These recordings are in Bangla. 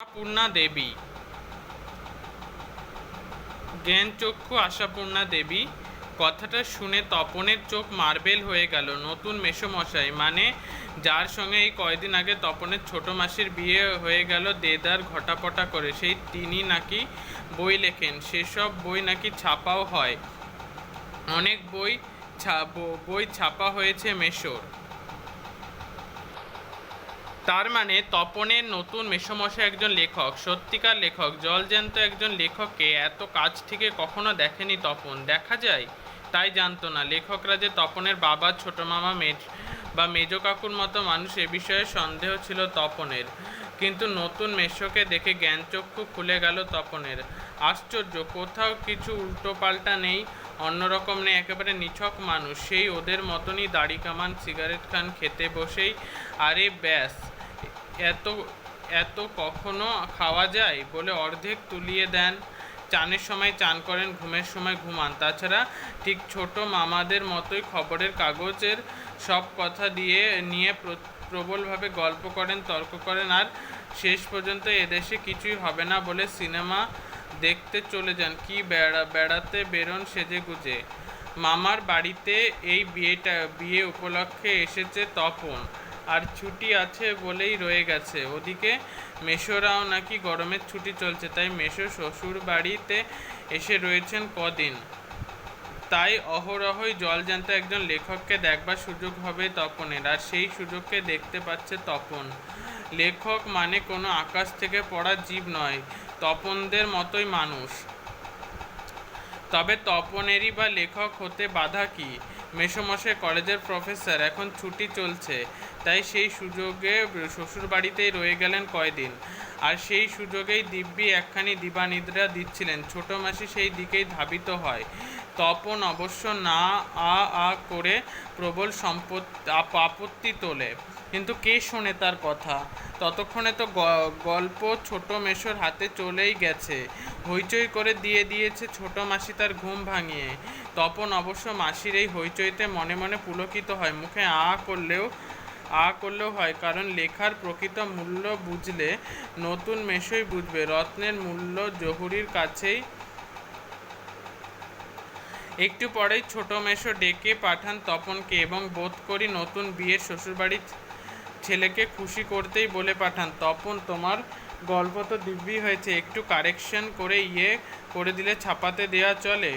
আশাপূর্ণা দেবী। জ্ঞানচক্ষু আশাপূর্ণা দেবী। কথাটা শুনে তপনের চোখ মার্বেল হয়ে গেল। নতুন মেসোমশাই মানে যার সঙ্গে এই কয়দিন আগে তপনের ছোট মাসির বিয়ে হয়ে গেল দেদার ঘটাপটা করে, সেই তিনি নাকি বই লেখেন, সেসব বই নাকি ছাপাও হয়। অনেক বই ছাপা হয়েছে মেসোর। তার মানে তপনের নতুন মেসোমশাই একজন লেখক, সত্যিকার লেখক, জলজ্যান্ত একজন লেখককে এত কাছ থেকে কখনো দেখেনি তপন। দেখা যায় তাই জানতো না। লেখকরা যে তপনের বাবা, ছোট মামা, মেজ কাকুর মতো মানুষ, এ বিষয়ে সন্দেহ ছিল তপনের। কিন্তু নতুন মেসোকে দেখে জ্ঞানচক্ষু খুলে গেল তপনের। আশ্চর্য, কোথাও কিছু উল্টোপাল্টা নেই, অন্যরকম নেই, একেবারে নিছক মানুষ, সেই ওদের মতনই দাড়ি কামান, সিগারেট খান, খেতে বসেই। আরে ব্যাস, এত এত কখনো খাওয়া যায় বলে অর্ধেক তুলিয়ে দেন। চানের সময় চান করেন, ঘুমের সময় ঘুমান। তাছাড়া ঠিক ছোট মামাদের মতোই খবরের কাগজের সব কথা নিয়ে প্রবলভাবে গল্প করেন, তর্ক করেন, আর শেষ পর্যন্ত এদেশে কিছুই হবে না বলে সিনেমা দেখতে চলে যান, কি বেড়াতে বেরোন সেজেগুজে। মামার বাড়িতে এই বিয়ে উপলক্ষে এসেছে তপন, আর ছুটি আছে বলেই রয়ে গেছে। ওদিকে মেসোরাও নাকি গরমের ছুটি চলছে, তাই মেসো শ্বশুর বাড়িতে এসে রয়েছেন কদিন। তাই অহরহই জলজ্যান্ত একজন লেখককে দেখবার সুযোগ হবে তপনের, আর সেই সুযোগকে দেখতে পাচ্ছে তপন। লেখক মানে কোনো আকাশ থেকে পড়া জীব নয়, তপনদের মতোই মানুষ। তবে তপনেরই বা লেখক হতে বাধা কি? মেসোমশাই কলেজের প্রফেসর, এখন ছুটি চলছে, তাই সেই সুযোগে শ্বশুরবাড়িতেই রয়ে গেলেন কয়দিন। আর সেই সুযোগেই দিব্যি একখানি দিবানিদ্রা দিচ্ছিলেন। ছোটো মাসি সেই দিকেই ধাবিত হয়। তপন অবশ্য না করে প্রবল আপত্তি তোলে, কিন্তু কে শোনে তার কথা? ততক্ষণে তো গল্প ছোট মেসোর হাতে চলেই গেছে, হইচই করে দিয়ে দিয়েছে ছোট মাসি তার ঘুম ভাঙিয়ে। তপন অবশ্য মাসির এই হইচইতে মনে মনে পুলকিত হয়, মুখে করলেও হয়, কারণ লেখার প্রকৃত মূল্য বুঝলে নতুন মেসোই বুঝবে রত্নের মূল্য জহুরির কাছেই। একটু পরেই ছোট মেসো ডেকে পাঠান তপনকে, এবং বোধ করি নতুন বিয়ের শ্বশুরবাড়ির ছেলেকে খুশি করতেই বলে পাঠান, তপন তোমার গল্প তো দিব্যি হয়েছে, একটু কারেকশন করে দিলে ছাপাতে দেওয়া চলে।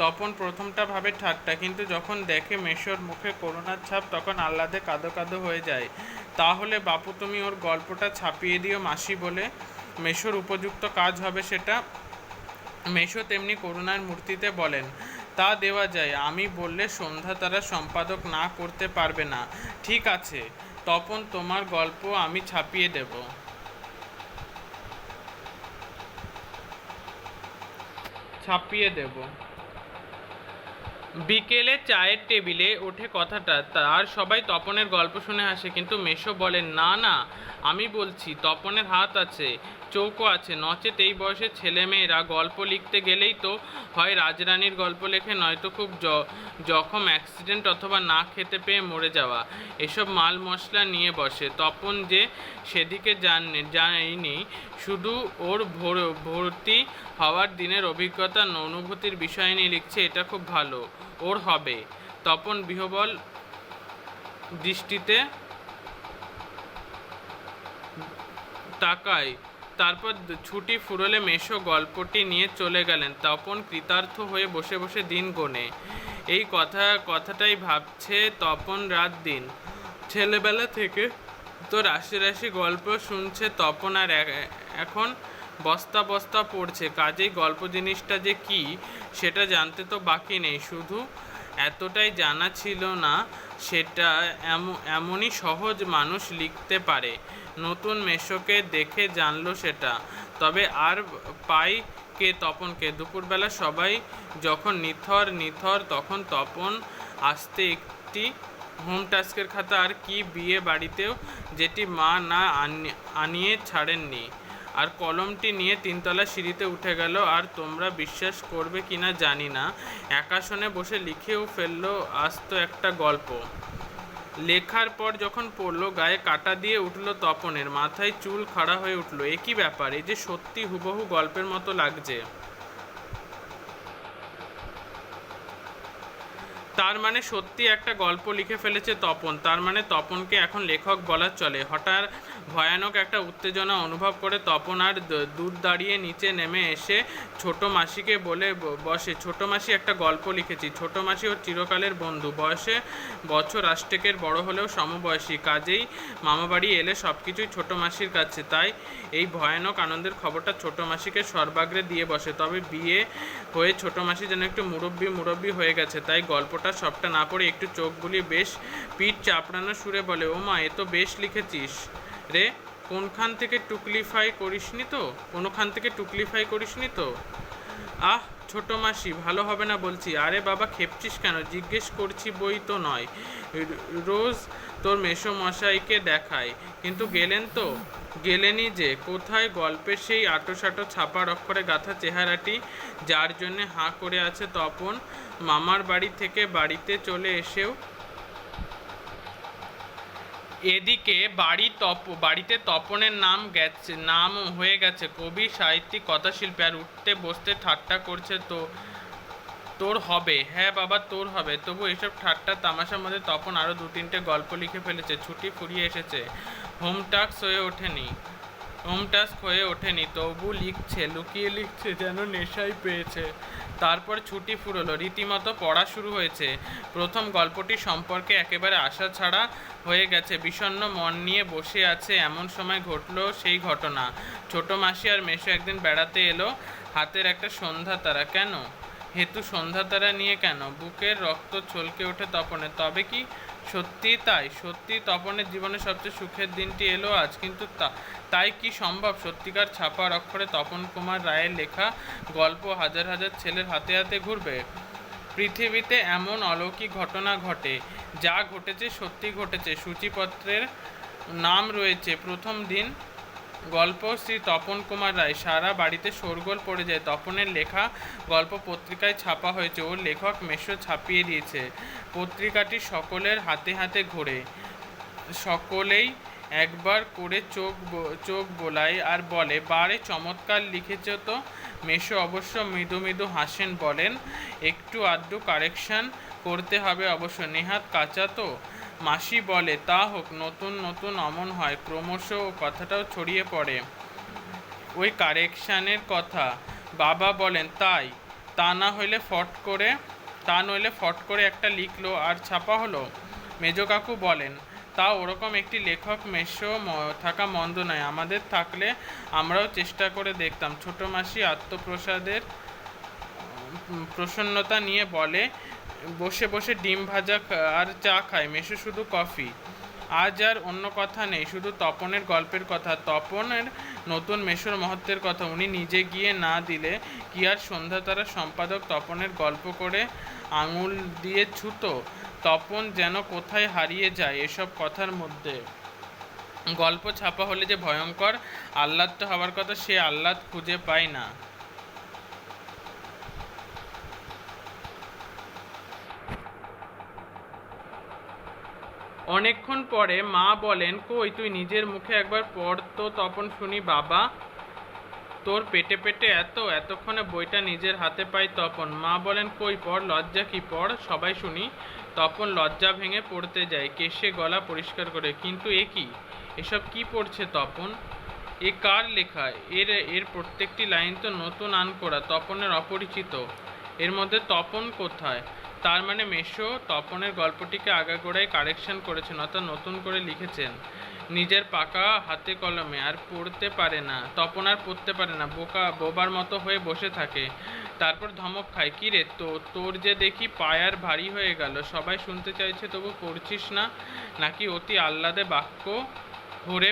তপন প্রথমটা ভাবে ঠাট্টা, কিন্তু যখন দেখে মেসোর মুখে করুণার ছাপ, তখন আহ্লাদে কাঁদো কাঁদো হয়ে যায়। তাহলে বাপু তুমি ওর গল্পটা ছাপিয়ে দিও মাসি বলে, মেসোর উপযুক্ত কাজ হবে সেটা। মেসো তেমনি করুণার মূর্তিতে বলেন, তা দেওয়া যায়, আমি বললে সন্ধ্যা তারা সম্পাদক না করতে পারবে না। ঠিক আছে তপন, তোমার গল্প আমি ছাপিয়ে দেব। বিকেলে চায়ের টেবিলে ওঠে কথাটা, তার সবাই তপনের গল্প শুনে হাসে, কিন্তু মেসো বলেন, না না, আমি বলছি তপনের হাত আছে, চৌকো আছে, নচেত এই বয়সের ছেলেমেয়েরা গল্প লিখতে গেলেই তো হয় রাজরানীর গল্প লেখে, নয়তো খুব জখম, অ্যাক্সিডেন্ট, অথবা না খেতে পেয়ে মরে যাওয়া, এসব মাল মশলা নিয়ে বসে। তপন যে সেদিকে যায়নি, শুধু ওর ভর্তি হওয়ার দিনের অভিজ্ঞতা, অনুভূতির বিষয় নিয়ে লিখছে, এটা খুব ভালো, ওর হবে। তপন বিহ্বল দৃষ্টিতে তাকায়, তারপর ছুটি ফুরোলে মেসো গল্পটি নিয়ে চলে গেলেন। তপন কৃতার্থ হয়ে বসে বসে দিন গোনে। এই কথাটাই ভাবছে তপন রাত দিন। ছেলেবেলা থেকে তো রাশি রাশি গল্প শুনছে তপন, আর এখন বস্তা বস্তা পড়ছে, কাজেই গল্প জিনিসটা যে কি সেটা জানতে তো বাকি নেই। শুধু এতটাই জানা ছিল না সেটা এমনই সহজ মানুষ লিখতে পারে। নতুন মেসোকে দেখে জানলো সেটা। তবে আর পাই কে তপনকে? দুপুরবেলা সবাই যখন নিথর তখন তপন আসতে একটি হোম টাস্কের খাতা, আর কি বিয়ে বাড়িতেও যেটি মা না আনিয়ে ছাড়েননি, আর কলমটি নিয়ে 3তলা সিঁড়িতে উঠে গেল। আর তোমরা বিশ্বাস করবে কিনা জানি না, একাশনে বসে লিখেও ফেললো আস্ত একটা গল্প। লেখার পর যখন পড়লো গায়ে কাঁটা দিয়ে উঠল তপনের, মাথায় চুল খাড়া হয়ে উঠল। এ কি ব্যাপার, এই যে সত্যি হুবহু গল্পের মতো লাগছে। তার মানে সত্যি একটা গল্প লিখে ফেলেছে তপন, তার মানে তপনকে এখন লেখক বলা চলে। হঠাৎ ভয়ানক একটা উত্তেজনা অনুভব করে তপন আর দূর দাঁড়িয়ে নিচে নেমে এসে ছোট মাসিকে বলে বসে, ছোট মাসি একটা গল্প লিখেছি। ছোট মাসি ওর চিরকালের বন্ধু, বয়সে বছর আষ্টেকের বড় হলেও সমবয়সী, কাজেই মামাবাড়ি এলে সব কিছুই ছোট মাসির কাছে। তাই এই ভয়ানক আনন্দের খবরটা ছোট মাসিকে সর্বাগ্রে দিয়ে বসে। তবে বিয়ে হয়ে ছোট মাসি যেন একটু মুরব্বি হয়ে গেছে, তাই গল্পটা সবটা না পড়ে একটু চোখ বুলিয়ে বেশ পিঠ চাপড়ানো সুরে বলে, ও মা, এ তো বেশ লিখেছিস রে, কোনখান থেকে টুকলিফাই করিসনি তো? আহ ছোট মাসি, ভালো হবে না বলছি। আরে বাবা, খেপছিস কেন? জিজ্ঞেস করছি বই তো নয়। রোজ তোর মেসোমশাইকে দেখায়, কিন্তু গেলেন তো? গেলেনি যে কোথায়? গল্পের সেই আটোসাটো ছাপার অক্ষরে গাঁথা চেহারাটি, যার জন্যে হাঁ করে আছে তপন, মামার বাড়ি থেকে বাড়িতে চলে এসেও। এদিকে বাড়িতে তপনের নাম হয়ে গেছে কবি, সাহিত্যিক, কথাশিল্পী, আর উঠতে বসতে ঠাট্টা করছে। তো তোর হবে? হ্যাঁ বাবা, তোর হবে। তবু এসব ঠাট্টা তামাশার মধ্যে তপন আরও 2-3টে গল্প লিখে ফেলেছে। ছুটি ফুরিয়ে এসেছে, হোম টাস্ক হয়ে ওঠেনি, তবু লিখছে, লুকিয়ে লিখছে, যেন নেশাই পেয়েছে। তারপর ছুটি ফুরলো, রীতিমতো পড়া শুরু হয়েছে। প্রথম গল্পটি সম্পর্কে একেবারে আশা ছাড়া হয়ে গেছে, বিষণ্ণ মন নিয়ে বসে আছে। এমন সময় ঘটলো সেই ঘটনা। ছোট মাসি আর মেশো একদিন বেড়াতে এলো, হাতের একটা সন্ধ্যা তারা। কেন হেতু সন্ধ্যা তারা নিয়ে কেন? বুকের রক্ত ছলকে ওঠে তপনের। তবে কি সত্যি তাই? সত্যি তপনের জীবনে সবচেয়ে সুখের দিনটি এলো আজ। কিন্তু তাই কি সম্ভব? সত্যিকার ছাপার অক্ষরে তপন কুমার রায়ের লেখা গল্প হাজার হাজার ছেলের হাতে হাতে ঘুরবে? পৃথিবীতে এমন অলৌকিক ঘটনা ঘটে? যা ঘটেছে সত্যি ঘটেছে, সূচিপত্রের নাম রয়েছে। প্রথম দিন গল্প শ্রী তপন কুমার রায়। সারা বাড়িতে শোরগোল পড়ে যায়। তপনের লেখা গল্প পত্রিকায় ছাপা হয়েছে, ওর লেখক মেশো ছাপিয়ে দিয়েছে। পত্রিকাটি সকলের হাতে হাতে ঘোরে, সকলেই একবার করে চোখ বোলায় আর বলে, বারে চমৎকার লিখেছ তো। মেশো অবশ্য মৃদু মৃদু হাসেন, বলেন, একটু আধটু কারেকশন করতে হবে অবশ্য, নেহাত কাঁচা তো। মাসি বলে, তা হোক, নতুন নতুন অমন হয়। ক্রমশ কথাটাও ছড়িয়ে পড়ে ওই কারেকশানের কথা। বাবা বলেন, তা নইলে ফট করে একটা লিখলো আর ছাপা হলো। মেজো কাকু বলেন, তা ওরকম একটি লেখক মেশো থাকা মন্দ নয়, আমাদের থাকলে আমরাও চেষ্টা করে দেখতাম। ছোট মাসি আত্মপ্রসাদের প্রসন্নতা নিয়ে বলে, বসে বসে ডিম ভাজা আর চা খায়, মেশো শুধু কফি। আজ আর অন্য কথা নেই, শুধু তপনের গল্পের কথা, তপনের নতুন মেশোর মহত্বের কথা। উনি নিজে গিয়ে না দিলে কি আর সন্ধ্যা তারা সম্পাদক তপনের গল্প করে আঙুল দিয়ে ছুতো? তপন যেন কোথায় হারিয়ে যায় এসব কথার মধ্যে। গল্প ছাপা হলে যে ভয়ঙ্কর আহ্লাদটা হওয়ার কথা, সে আহ্লাদ খুঁজে পায় না। অনেকক্ষণ পরে মা বলেন, কই তুই নিজের মুখে একবার পড় তো তপন শুনি। বাবা, তোর পেটে এতক্ষণে বইটা নিজের হাতে পাই তপন। মা বলেন, কই পড়, লজ্জা কি, পড় সবাই শুনি। তপন লজ্জা ভেঙে পড়তে যায়, কেশে গলা পরিষ্কার করে। কিন্তু এ কি, এসব কি পড়ছে তপন? এ কার লেখা? এর প্রত্যেকটি লাইন তো নতুন আনকোড়া, তপনের অপরিচিত। এর মধ্যে তপন কোথায়? তার মানে মেশো তপনের গল্পটিকে আগাগোড়ায় কারেকশন করেছেন, অর্থাৎ নতুন করে লিখেছেন নিজের পাকা হাতে কলমে। আর পড়তে পারে না তপন, আর পড়তে পারে না, বোবার মতো হয়ে বসে থাকে। তারপর ধমক খায়, কি রে, তোর যে দেখি পায়ার ভারী হয়ে গেল, সবাই শুনতে চাইছে তবু পড়ছিস না, নাকি অতি আহ্লাদে বাক্য ভরে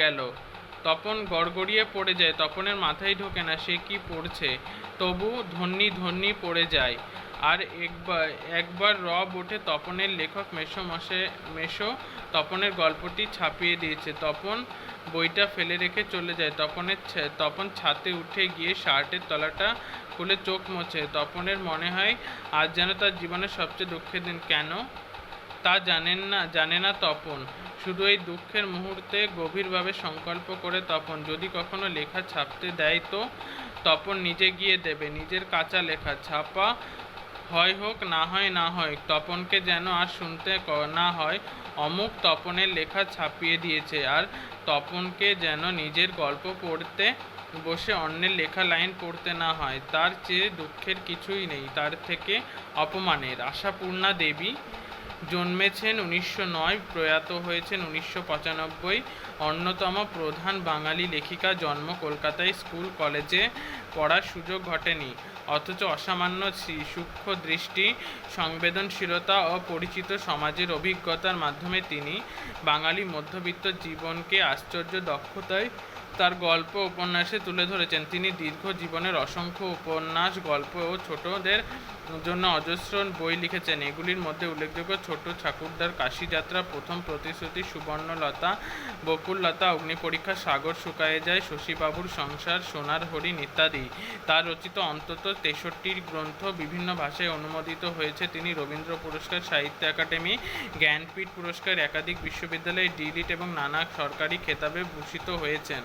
গেল? তপন গড়গড়িয়ে পড়ে যায়, তপনের মাথায় ঢোকে না সে কি পড়ছে, তবু ধন্যি পড়ে যায়। আর একবার রব ওঠে, তপনের লেখক মেশো তপনের গল্পটি ছাপিয়ে দিয়েছে। তপন বইটা ফেলে রেখে চলে যায়। তপন ছাদে উঠে গিয়ে শার্টের তলাটা খুলে চোখ মোছে। তপনের মনে হয় আজ যেন তার জীবনের সবচেয়ে দুঃখের দিন। কেন? তা জানে না তপন। শুধু এই দুঃখের মুহূর্তে গভীরভাবে সংকল্প করে তপন, যদি কখনো লেখা ছাপতে দেয় তো তপন নিজে গিয়ে দেবে নিজের কাঁচা লেখা। ছাপা হয় হোক, না হয় না হয়, তপনকে যেন আর শুনতে না হয় অমুক তপনের লেখা ছাপিয়ে দিয়েছে। আর তপনকে যেন নিজের গল্প পড়তে বসে অন্যের লেখা লাইন পড়তে না হয়। তার চেয়ে দুঃখের কিছুই নেই, তার থেকে অপমানের। আশাপূর্ণা দেবী জন্মেছেন 1909, প্রয়াত হয়েছেন 1995। অন্যতম প্রধান বাঙালি লেখিকা। জন্ম কলকাতায়। স্কুল কলেজে পড়ার সুযোগ ঘটেনি, অথচ অসামান্য সূক্ষ্ম দৃষ্টি, সংবেদনশীলতা ও পরিচিত সমাজের অভিজ্ঞতার মাধ্যমে তিনি বাঙালি মধ্যবিত্ত জীবনকে আশ্চর্য দক্ষতায় তার গল্প উপন্যাসে তুলে ধরেছেন। তিনি দীর্ঘ জীবনের অসংখ্য উপন্যাস, গল্প ও ছোটদের জন্য অজস্র বই লিখেছেন। এগুলির মধ্যে উল্লেখযোগ্য ছোট ঠাকুরদার কাশীযাত্রা, প্রথম প্রতিশ্রুতি, সুবর্ণলতা, বকুললতা, অগ্নিপরীক্ষা, সাগর শুকায়ে যায়, শশীবাবুর সংসার, সোনার হরিণ ইত্যাদি। তার রচিত অন্তত 63 গ্রন্থ বিভিন্ন ভাষায় অনুমোদিত হয়েছে। তিনি রবীন্দ্র পুরস্কার, সাহিত্য একাডেমি, জ্ঞানপীঠ পুরস্কার, একাধিক বিশ্ববিদ্যালয় ডিলিট এবং নানা সরকারি খেতাবে ভূষিত হয়েছেন।